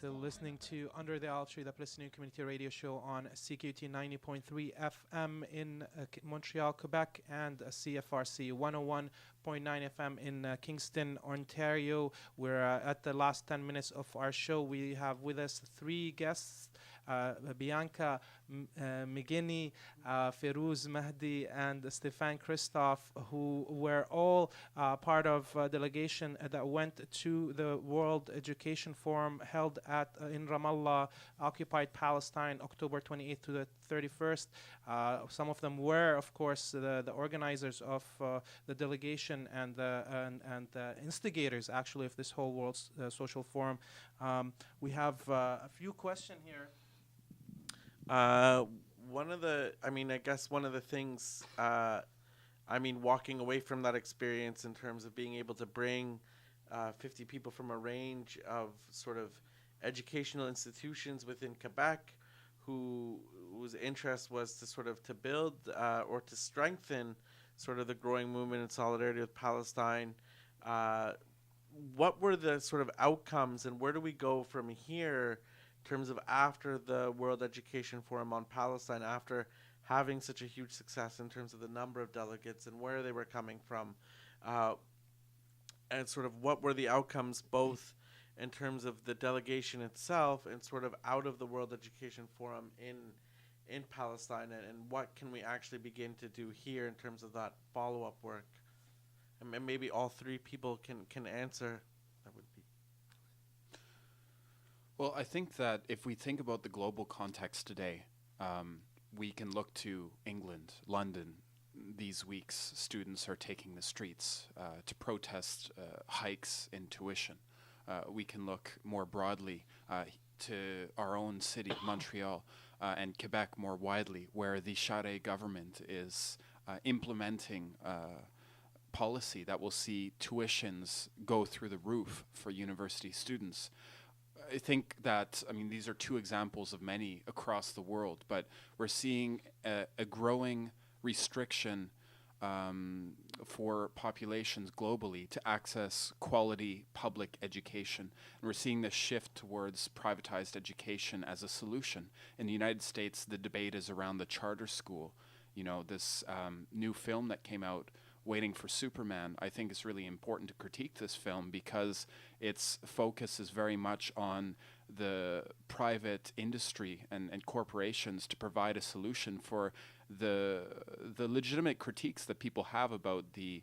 still listening to Under the Olive Tree, the Palestinian Community Radio Show on CKUT 90.3 FM in Montreal, Quebec, and CFRC 101.9 FM in Kingston, Ontario. We're at the last 10 minutes of our show. We have with us three guests, Bianca Mugyenyi, Feroz Mehdi, and Stefan Christoff, who were all part of a delegation that went to the World Education Forum held at in Ramallah, occupied Palestine, October 28th to the 31st. Some of them were, of course, the organizers of the delegation and the instigators, actually, of this whole World Social Forum. We have a few questions here. I guess one of the things, walking away from that experience in terms of being able to bring 50 people from a range of sort of educational institutions within Quebec whose interest was to sort of to build or to strengthen sort of the growing movement in solidarity with Palestine. What were the sort of outcomes, and where do we go from here in terms of after the World Education Forum on Palestine, after having such a huge success in terms of the number of delegates and where they were coming from, and sort of what were the outcomes both in terms of the delegation itself and sort of out of the World Education Forum in Palestine, and what can we actually begin to do here in terms of that follow-up work? And maybe all three people can answer. That would be. Well, I think that if we think about the global context today, we can look to England, London. These weeks, students are taking the streets to protest hikes in tuition. We can look more broadly to our own city, Montreal, and Quebec more widely, where the Charest government is implementing policy that will see tuitions go through the roof for university students. I think that, these are two examples of many across the world, but we're seeing a growing restriction for populations globally to access quality public education. And we're seeing this shift towards privatized education as a solution. In the United States, the debate is around the charter school. You know, this new film that came out, Waiting for Superman, I think is really important to critique this film because its focus is very much on the private industry and corporations to provide a solution for the legitimate critiques that people have about the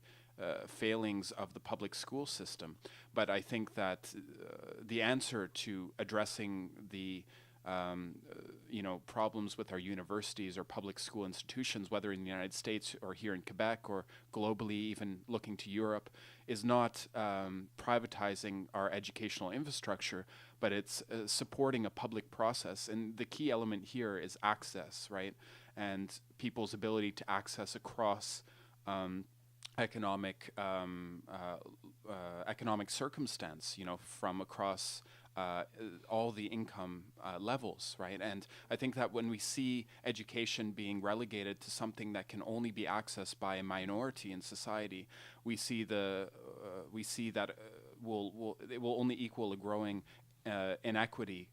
failings of the public school system. But I think that the answer to addressing the problems with our universities or public school institutions, whether in the United States or here in Quebec or globally, even looking to Europe, is not privatizing our educational infrastructure, but it's supporting a public process. And the key element here is access, right? And people's ability to access across economic circumstance, from across all the income levels, right? And I think that when we see education being relegated to something that can only be accessed by a minority in society, we see that it will only equal a growing inequity,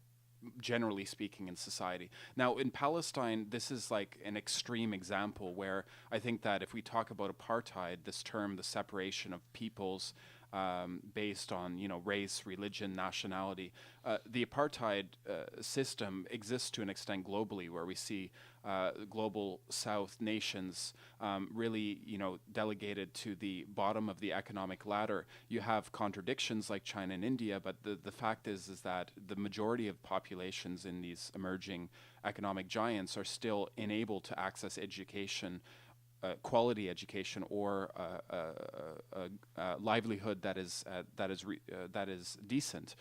generally speaking, in society. Now, in Palestine, this is like an extreme example where I think that if we talk about apartheid, this term, the separation of peoples based on race, religion, nationality. The apartheid system exists to an extent globally, where we see global South nations really delegated to the bottom of the economic ladder. You have contradictions like China and India, but the fact is that the majority of populations in these emerging economic giants are still unable to access education, quality education, or livelihood that is decent.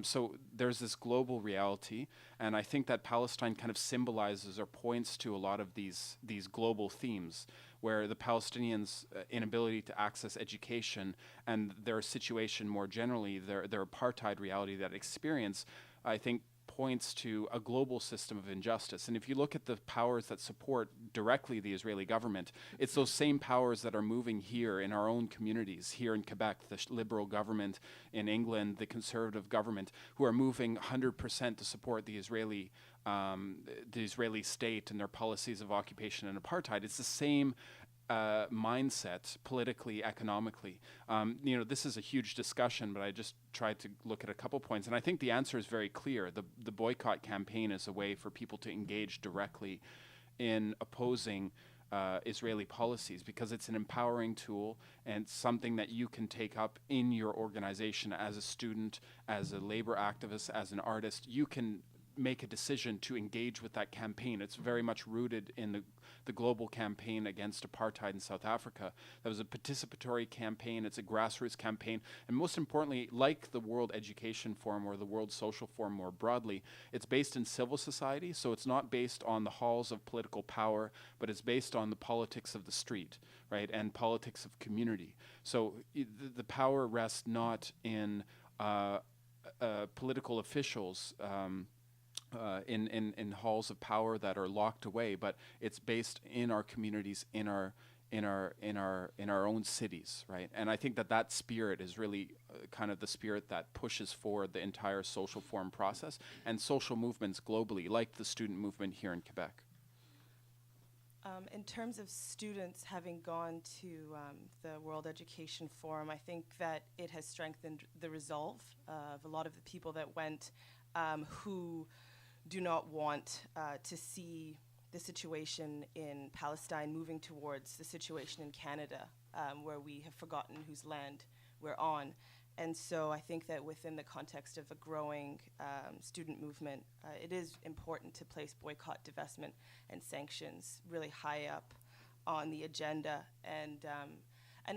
So there's this global reality, and I think that Palestine kind of symbolizes or points to a lot of these global themes, where the Palestinians' inability to access education and their situation more generally, their apartheid reality that experience, I think, points to a global system of injustice. And if you look at the powers that support directly the Israeli government, it's those same powers that are moving here in our own communities, here in Quebec, the liberal government, in England, the conservative government, who are moving 100% to support the Israeli state and their policies of occupation and apartheid. It's the same mindset, politically, economically. This is a huge discussion, but I just tried to look at a couple points. And I think the answer is very clear. The boycott campaign is a way for people to engage directly in opposing Israeli policies, because it's an empowering tool and something that you can take up in your organization as a student, as a labor activist, as an artist. You can make a decision to engage with that campaign. It's very much rooted in the global campaign against apartheid in South Africa. That was a participatory campaign. It's a grassroots campaign. And most importantly, like the World Education Forum or the World Social Forum more broadly, it's based in civil society. So it's not based on the halls of political power, but it's based on the politics of the street, right, and politics of community. So the power rests not in political officials in halls of power that are locked away, but it's based in our communities, in our own cities, right? And I think that spirit is really kind of the spirit that pushes forward the entire social forum process and social movements globally, like the student movement here in Quebec. In terms of students having gone to the World Education Forum, I think that it has strengthened the resolve of a lot of the people that went who do not want to see the situation in Palestine moving towards the situation in Canada, where we have forgotten whose land we're on. And so I think that within the context of a growing student movement, it is important to place boycott, divestment, and sanctions really high up on the agenda, and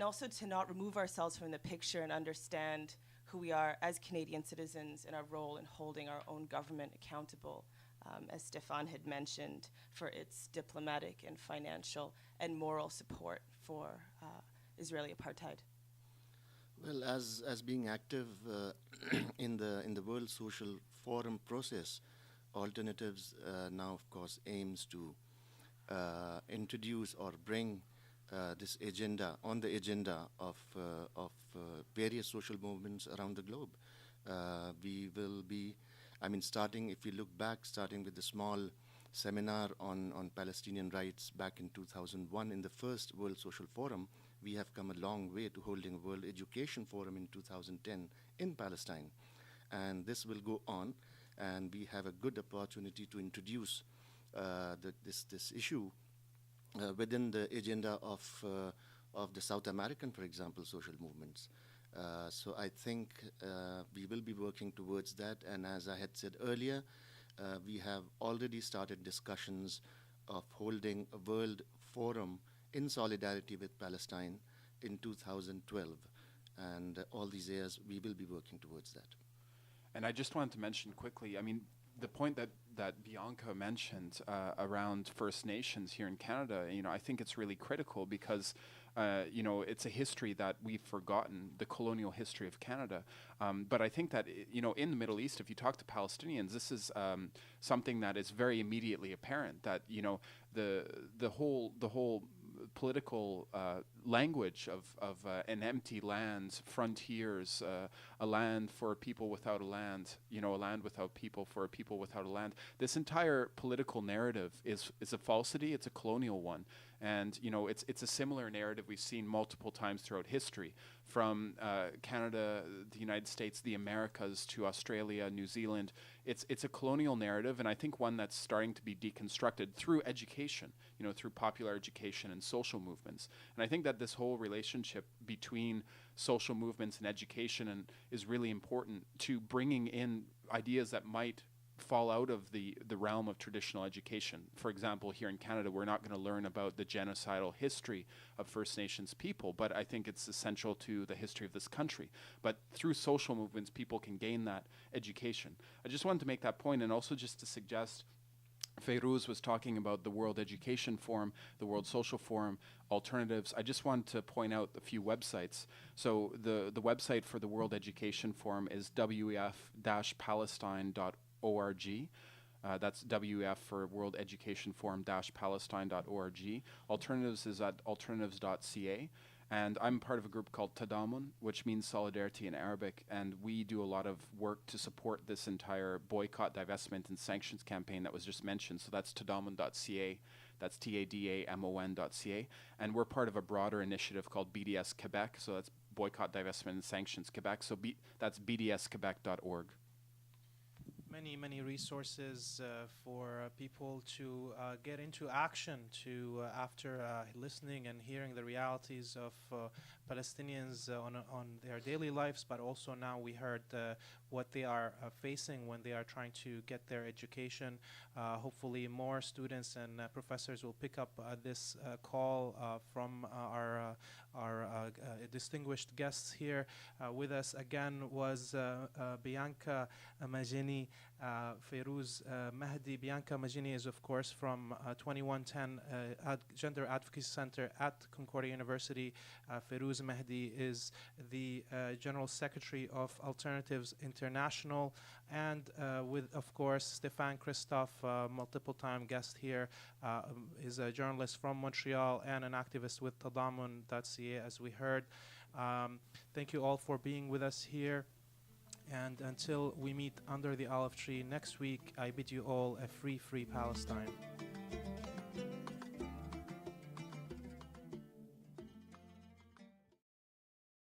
also to not remove ourselves from the picture and understand who we are as Canadian citizens and our role in holding our own government accountable, as Stefan had mentioned, for its diplomatic and financial and moral support for Israeli apartheid. Well, as being active in the World Social Forum process, Alternatives now, of course, aims to introduce or bring this agenda on the agenda of various social movements around the globe. We will be, starting with the small seminar on Palestinian rights back in 2001 in the first World Social Forum, we have come a long way to holding a World Education Forum in 2010 in Palestine. And this will go on, and we have a good opportunity to introduce this issue within the agenda of the South American, for example, social movements. So I think we will be working towards that. And as I had said earlier, we have already started discussions of holding a world forum in solidarity with Palestine in 2012. And all these years, we will be working towards that. And I just wanted to mention quickly, the point that Bianca mentioned around First Nations here in Canada, I think it's really critical because, it's a history that we've forgotten, the colonial history of Canada. But I think that, in the Middle East, if you talk to Palestinians, this is something that is very immediately apparent, that, the whole political language of an empty land, frontiers, a land for a people without a land, a land without people for a people without a land. This entire political narrative is a falsity. It's a colonial one. And, it's a similar narrative we've seen multiple times throughout history, from Canada, the United States, the Americas, to Australia, New Zealand. It's a colonial narrative, and I think one that's starting to be deconstructed through education, through popular education and social movements. And I think that this whole relationship between social movements and education is really important to bringing in ideas that might fall out of the realm of traditional education. For example, here in Canada, we're not going to learn about the genocidal history of First Nations people, but I think it's essential to the history of this country. But through social movements, people can gain that education. I just wanted to make that point, and also just to suggest, Feroz was talking about the World Education Forum, the World Social Forum, Alternatives. I just wanted to point out a few websites. So the website for the World Education Forum is wef-palestine.org. WEF.org. That's WF for World Education Forum-Palestine.org. Alternatives is at alternatives.ca. And I'm part of a group called Tadamun, which means solidarity in Arabic, and we do a lot of work to support this entire boycott, divestment, and sanctions campaign that was just mentioned. So that's tadamun.ca, that's TADAMON.ca, and we're part of a broader initiative called BDS Quebec, so that's Boycott, Divestment, and Sanctions Quebec, so that's bdsquebec.org. Many resources for people to get into action to after listening and hearing the realities of Palestinians on their daily lives, but also now we heard what they are facing when they are trying to get their education. Hopefully more students and professors will pick up this call from our distinguished guests here. With us again was Bianca Mugyenyi, Feroz Mehdi. Bianca Mugyenyi is, of course, from 2110 Gender Advocacy Center at Concordia University. Feroz Mehdi is the General Secretary of Alternatives International, and with, of course, Stefan Christoff, multiple-time guest here, is a journalist from Montreal and an activist with Tadamun.ca, as we heard. Thank you all for being with us here. And until we meet under the olive tree next week, I bid you all a free Palestine.